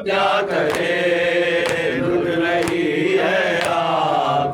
क्या करे लुट रही है आप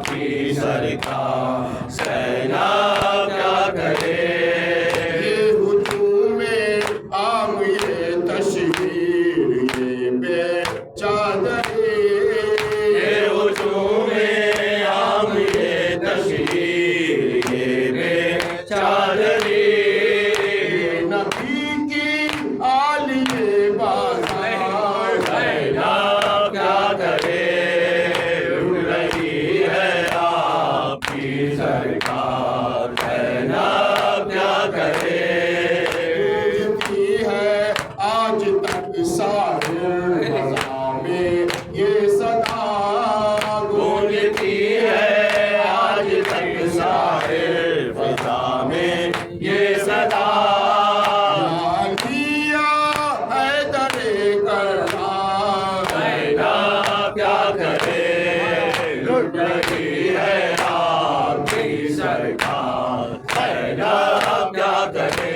है आपकी सरकार, अब क्या करे।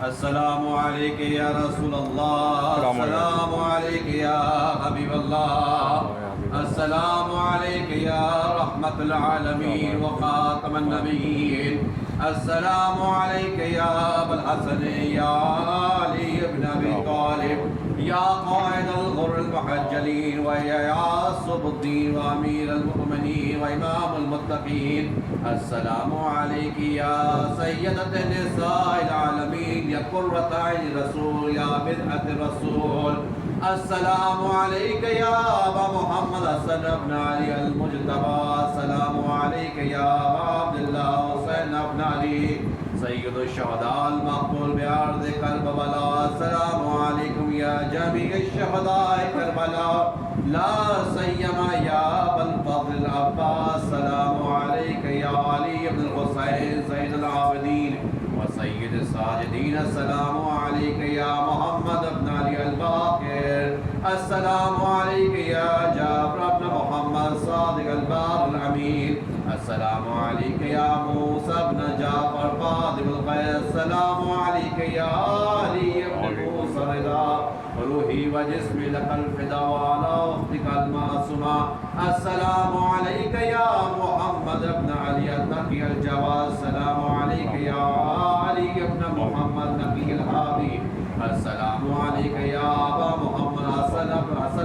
अस्सलामु अलैका या रसूल अल्लाह, अस्सलामु अलैका या हबीब अल्लाह, अस्सलामु अलैका या रहमतुल आलमीन व खातमुन नबिय्यीन, अस्सलामु अलैका या अबुल हसन या अली इब्न अबी तालिब, या क़ाइदल गुर्रल मुहज्जलीन व या सुबुद्दीन व अमीरुल मुमिनीन व इमामुल मुत्तक़ीन, अस्सलामु अलैका या सय्यदतन निसाइल आलमीन, या कुर्रत आइनि रसूल, या बिदअत रसूल, अस्सलामु अलैका या अबा मुहम्मद हसन इब्न अली अल मुज्तबा, अस्सलामु अलैका या अबा अब्दुल्लाह हुसैन इब्न अली सय्यदुश शुहदा अल मक़बूल बिअर्ज़ करबला, अस्सलामु अलैकुम या जमीअश शुहदाए करबला, ला सय्यमा या अबल फ़ज़ल अब्बास, अस्सलामु अलैका या अली इब्न हुसैन ज़ैनुल आबिदीन व सय्यद साजिदीन, अस्सलामु अलैका या मुहम्मद इब्न अली अल बाक़िर, अस्सलामु अलैका या जाबिर इब्न मुहम्मद सादिक़ अल बार अल अमीन, अस्सलामु अलैका या मूसा इब्न जाफ़र फ़ातिमुल ग़ैर, अस्सलामु अलैका या अली इब्न मूसा रिज़ा, रूही व जिस्मी लकल फ़िदा व अला उख़्तिकल मासूमा, अस्सलामु अलैका या मुहम्मद इब्न अली अत-तक़ी अल जवाद, अस्सलामु अलैका या अली इब्न मुहम्मद नक़ी अल हादी, अस्सलामु अलैका या अबा मुहम्मद हसन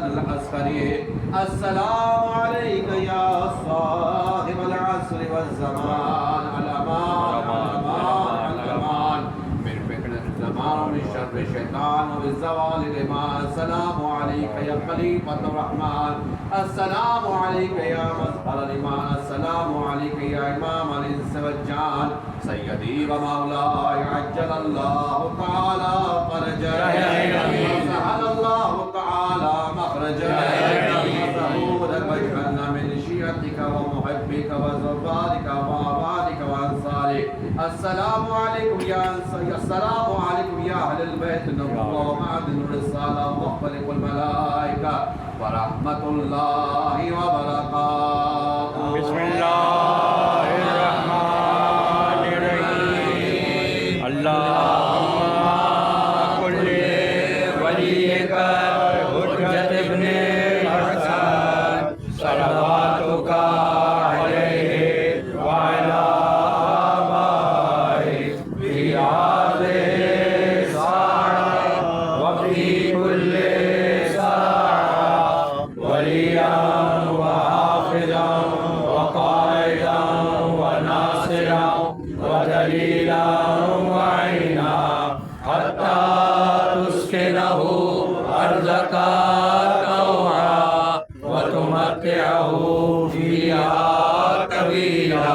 अल अस्करी, अस्सलामु अलैका या साहिबल अस्र वज़ ज़मान, अल अमान अल अमान मिन फ़ितनतिज़ ज़मान व मिन शर्रि शैतान व मिन ज़वालिल ईमान, अस्सलामु अलैका या खलीफ़तुर रहमान, अस्सलामु अलैका या मज़हरल ईमान, अस्सलामु अलैका या इमाम अल इंस वल जान, सय्यदी व मौलाई अज्जलल्लाहु तआला फ़रजह, सहलल्लाहु तआला मख़रजह, ज़हूरक वजअलना मिन शियतिका व मुहिब्बिका व ज़ुबारिका व अवालिका व अंसारिक, अस्सलामु अलैकुम या अस्सलामु अलैकुम या अहलल बैत नबुव्वा व मअदिन रिसाला व मुख़्तलिफ़ुल मलाइका व रहमतुल्लाहि व बरकातुहू। बिस्मिल्लाहिर्रहमानिर्रहीम। अल्लाहुम्मा कुल्लि वलिय्यिका हुज्जत इब्ने हसन सलवातुका अलैहि व अला आबाइहि फी हाज़िहि साअह व फी कुल्लि साअह वलिय्यन व हाफ़िज़न व क़ाइदन व नासिरन व दलीलन व ऐना हत्ता तुस्किनहु अर्ज़का तौआ व तुमत्तिअहु फ़ीहा तवीला।